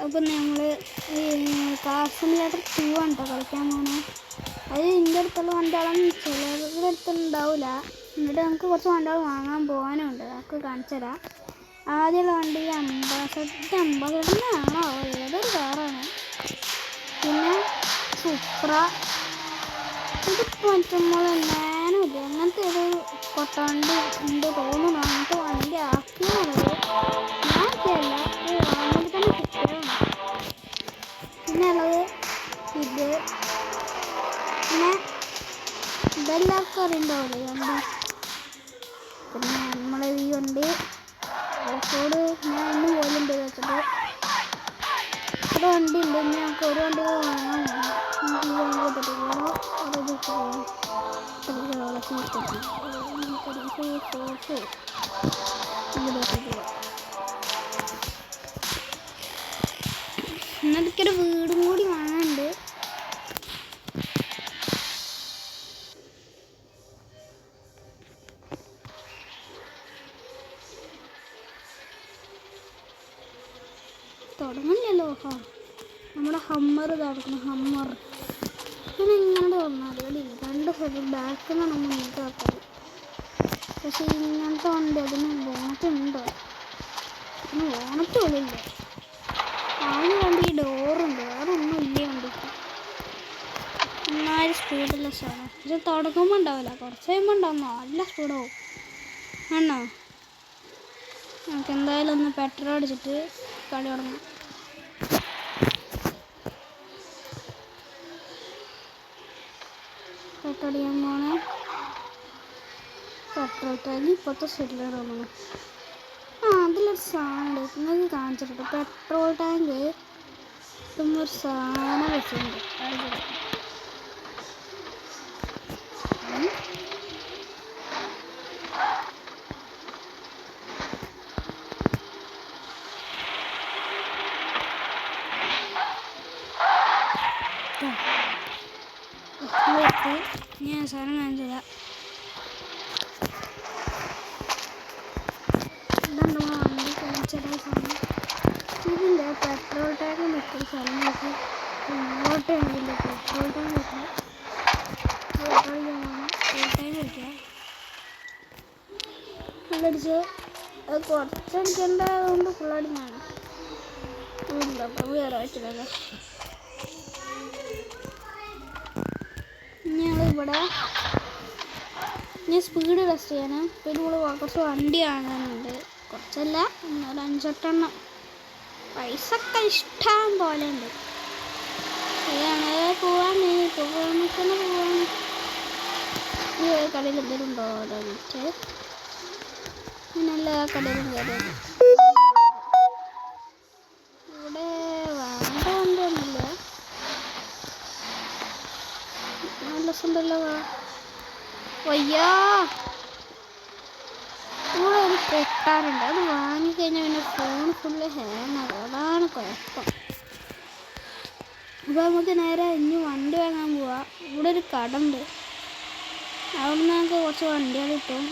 അപ്പം നമ്മൾ ഈ കാർ സിമുലേറ്റർ 2 ആണ് കേട്ടോ കളിക്കാൻ പോകുന്നത്. അത് എൻ്റെ അടുത്തുള്ള വണ്ടികളൊന്നും ചിലരുടെ അടുത്തുണ്ടാവില്ല. എന്നിട്ട് നമുക്ക് കുറച്ച് വണ്ടികൾ വാങ്ങാൻ പോകാനുണ്ട്, അതൊക്കെ കാണിച്ചു തരാം. ആദ്യമുള്ള വണ്ടി അംബാസഡറിനാണോ ഏതൊരു കാറാണ്. പിന്നെ സുപ്ര, ഇതിപ്പോൾ മറ്റുമ്പോൾ നാനും ഇല്ല, അങ്ങനത്തെ ഏതൊരു കൊട്ട വണ്ടി ഉണ്ട് തോന്നുന്നു. അങ്ങനത്തെ വണ്ടി ആക്കിയെന്നുള്ളത് ഞാൻ ആക്കിയല്ല, വാങ്ങിയിട്ട് തന്നെ കിട്ടിയതാണ്. പിന്നെ ഉള്ളത് ഇത്, പിന്നെ ഇതെല്ലാവർക്കും അറിയണ്ടാവില്ലേ വണ്ടി. പിന്നെ നമ്മൾ ഈ വണ്ടി ഓഫ്റോഡ് ഞാൻ ഇന്നും പോലുണ്ട് വെച്ചിട്ട് ഒരു വണ്ടി ഉണ്ട്. ഇനി ഞങ്ങൾക്ക് ഒരു വണ്ടി വാങ്ങാൻ ഈ വണ്ടി എടുത്തിട്ട് പോകണം. എന്നതൊക്കെയൊരു വീടും കൂടി വാങ്ങാനുണ്ട്. തുടങ്ങില്ലല്ലോ. നമ്മുടെ ഹമ്മർ ഇതാക്കണം, ഹമ്മർ. പിന്നെ ഇങ്ങനെ വന്നാൽ അടിയില്ല, രണ്ട് സൈഡ് ബാക്കിൽ നിന്നാണ് മുന്നോട്ട് വെക്കാൻ. പക്ഷേ ഇങ്ങനത്തെ വണ്ടി അതിന് ബോണറ്റുണ്ടോ? അതിന് ബോണറ്റ് പോലില്ല. ആദ്യം വണ്ടി ഈ ഡോറുണ്ട്, വേറെ ഒന്നും ഇല്ല വണ്ടിക്ക്. എന്നാലും സ്പീഡില്ല സാധനം. പക്ഷെ തുടങ്ങുമ്പോൾ ഉണ്ടാവില്ല, കുറച്ച് കഴിയുമ്പോൾ ഉണ്ടാവും, നല്ല സ്പീഡാവും. ആണോ? നമുക്ക് എന്തായാലും ഒന്ന് പെട്രോൾ അടിച്ചിട്ട് കളി തുടങ്ങാം. പെട്രോൾ അടിക്കാൻ പോണേ. പെട്രോൾ ടാങ്ക് ഇപ്പോഴത്തെ സെല്ലിൽ തോന്നുന്നു. അതിലൊരു സാധനം നിങ്ങൾക്ക് കാണിച്ചിട്ടുണ്ട്. പെട്രോൾ ടാങ്ക് ഒരു സാധനം വെച്ചിട്ടുണ്ട്. ഞാൻ സാധനം കാണിച്ചതാ. ഇതെന്താ വണ്ടി കാണിച്ചതാ സാധനം. ഇതിൻ്റെ പെട്രോൾ ടാങ്ക് വെക്കുന്ന സ്ഥലം നോക്കി ഇങ്ങോട്ടാണെങ്കിൻ്റെ പെട്രോൾ ടാങ്ക് വെക്കുക. പെട്രോൾ ടാങ്ക് വെക്കുക, ഫുള്ളടിച്ച്. അത് കുറച്ചടിക്കേണ്ടതുകൊണ്ട് ഫുള്ളടിഞ്ഞാണ്. വേറെ വെച്ചിട്ടല്ലേ. ഞങ്ങളിവിടെ ഞാൻ സ്പീഡ് ടെസ്റ്റ് ചെയ്യാനും പിന്നെ ഇവിടെ കുറച്ച് വണ്ടി കാണാനുണ്ട്. കുറച്ചല്ല, ഒരു 5-8 പൈസയൊക്കെ ഇഷ്ടം പോലെ ഉണ്ട്. ഇതാണ് പോവാണ്, തന്നെ പോവാണ്. ഈ കടയിൽ എന്തെങ്കിലും ഉണ്ടോ എന്നിട്ട് നല്ല കടയിലും കയറി. ഇവിടെ വേണ്ട വണ്ടിയൊന്നുമില്ല. നല്ല രസമുണ്ടല്ലോ. വയ്യാ, ഇവിടെ ഒരു പൊട്ടാറുണ്ട്, അത് വാങ്ങിക്കഴിഞ്ഞാൽ പിന്നെ ഫോൺ ഫുള്ള് ഹാങ്ങാകും, അതാണ് കുഴപ്പം. അപ്പോൾ നമുക്ക് നേരെ ഇനി വണ്ടി വാങ്ങാൻ പോവാം. ഇവിടെ ഒരു കട ഉണ്ട്, അവിടെ നിന്ന് നമുക്ക് കുറച്ച് വണ്ടികൾ കിട്ടും.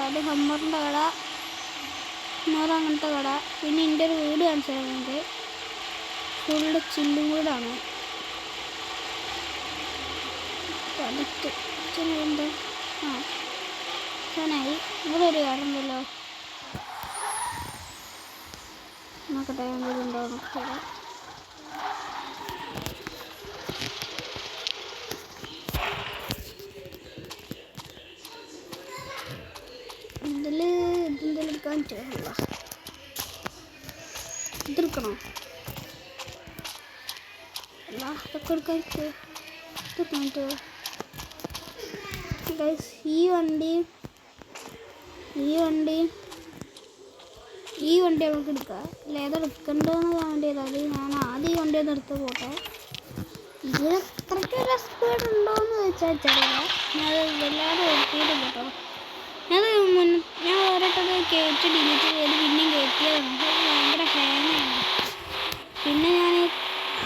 അത് ഹമ്മറിൻ്റെ കട, അങ്ങനത്തെ കട. പിന്നെ എൻ്റെ ഒരു വീട് കാണിച്ചു തരാറുണ്ട്, ഫുള്ള് ചില്ലും വീടാണ്. അടുത്ത് ചെറുണ്ട്. ചെന്നായി ഇവിടെ ഒരു കടണ്ടല്ലോ, നോക്കട്ടെ വീടുണ്ടോ നോക്കിയാൽ. ഇതെന്തെങ്കിലും എടുക്കാൻ പറ്റില്ല. ഇതെടുക്കണോ? അല്ല, ഇതൊക്കെ എടുക്കാൻ പറ്റുമോ? ഈ വണ്ടി നമുക്ക് എടുക്കാം. അല്ല, ഏതെടുക്കണ്ടെന്ന് വേണ്ടിയത്. അത് ഞാൻ ആദ്യം ഈ വണ്ടി ഒന്ന് എടുത്ത് പോട്ടെ. ഇതിന് അത്രയ്ക്ക് ഒരു സ്പീഡ് ഉണ്ടോയെന്ന് വെച്ചാൽ ചെറിയ ഞാൻ വല്ലാതെ ഓടിയിട്ടില്ല കേട്ടോ. ഞാൻ ഓരോട്ടത് കയറ്റി ഡിലീറ്റ് ചെയ്ത് പിന്നെയും കയറ്റിയതാണ്. ഭയങ്കര ഹാങ്ങാണ്. പിന്നെ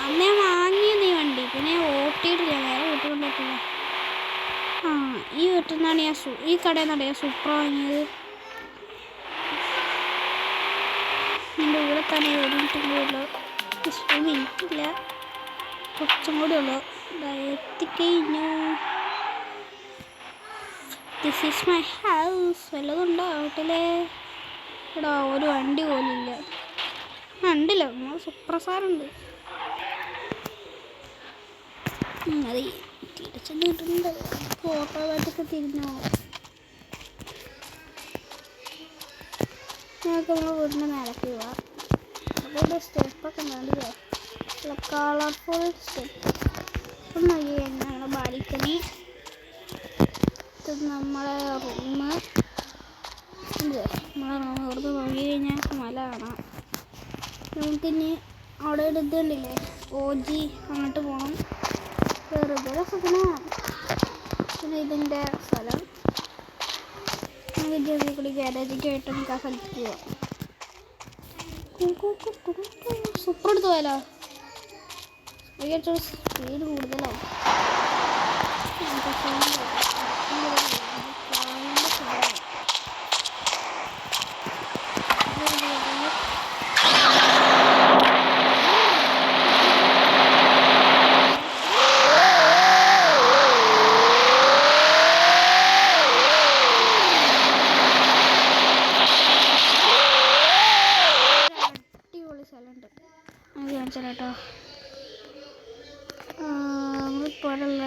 അന്നേ വാങ്ങിയത് ഈ വണ്ടി, പിന്നെ ഞാൻ ഓട്ടിയിട്ടില്ല, വേറെ ഓട്ടിക്കൊണ്ടിട്ടില്ല. ഈ വീട്ടിൽ നിന്നാണ് ഈ കടയിൽ നിന്നാണ് ഞാൻ സൂപ്പർ വാങ്ങിയത്. എത്താനേ 1 മിനിറ്റും കൂടെ ഉള്ളൂ. 1 മിനിറ്റ് ഇല്ല, കുറച്ചും കൂടെ ഉള്ളൂ. എത്തിക്കഴിഞ്ഞു. This is my house. വല്ലതുണ്ടോ വീട്ടിലെ? എടാ ഒരു വണ്ടി പോലും ഇല്ല. ഉണ്ടല്ലോ, നമ്മൾ സുപ്രസാറുണ്ട്. അത് തിരിച്ചു കിട്ടുന്നുണ്ട്. ഓട്ടോമാറ്റിക്ക് തിരിഞ്ഞോ? ഞങ്ങൾക്ക് നമ്മൾ വീടിൻ്റെ മേലേക്ക് പോവാം. അപ്പോൾ സ്റ്റെപ്പൊക്കെ കണ്ടില്ലേ, കളർഫുൾ സ്റ്റെപ്പ്. അപ്പം നോക്കി കഴിഞ്ഞാൽ ബാൽക്കണി, ഇത് നമ്മളെ റൂമ്. നമ്മളെ റൂം ഇവിടുന്ന് നോക്കി കഴിഞ്ഞാൽ മല കാണാം. നമുക്കിനി അവിടെ ഒരു ഇതുണ്ടല്ലേ, OG, അങ്ങോട്ട് പോകണം. വെറുതെ രസത്തിന്. പിന്നെ ഇതിൻ്റെ സ്ഥലം നമുക്ക് കൂടി ഗ്യാരേജിക്കായിട്ട് നമുക്ക് ആ സ്ഥലത്ത് പോവാം. സൂപ്പർ എടുത്ത് പോയാലോ? സ്പീഡ് കൂടുതലാവും. കേട്ടോ നമ്മളിപ്പോഴുള്ള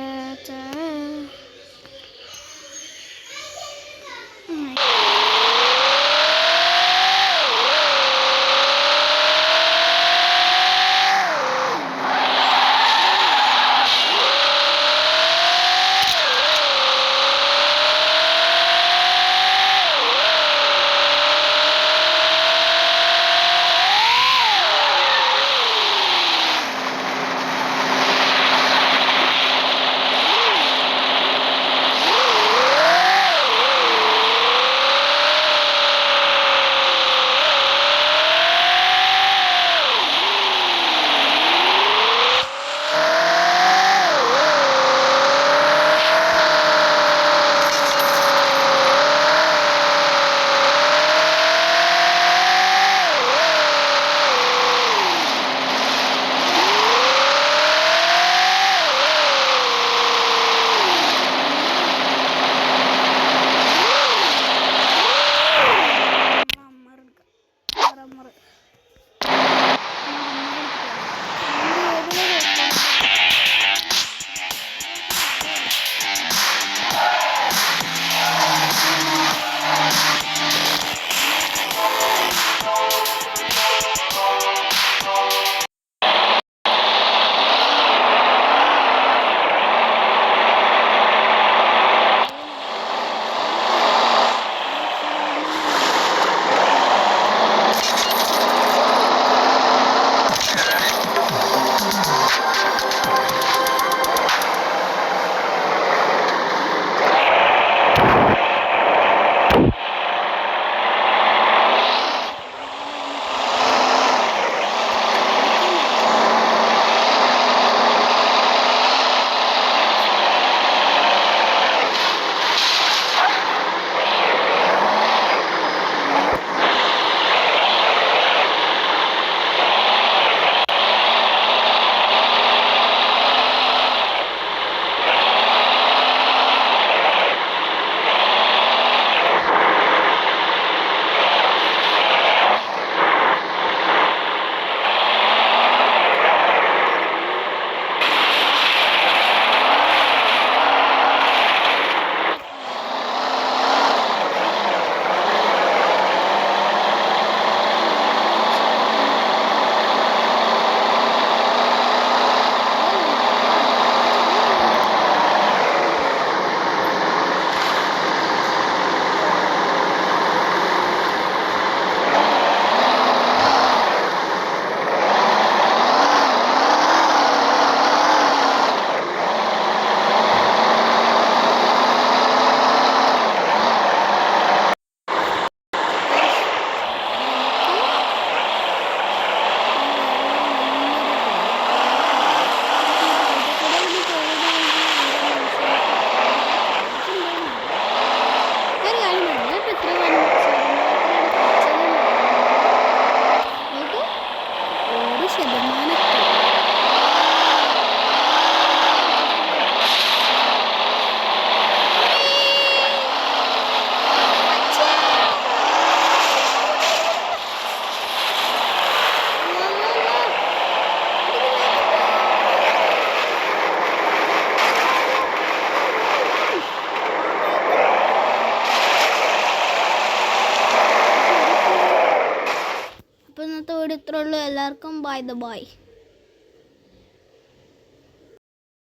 ഇത്രേ ഉള്ളൂ. എല്ലാവർക്കും ബൈ ദ ബൈ.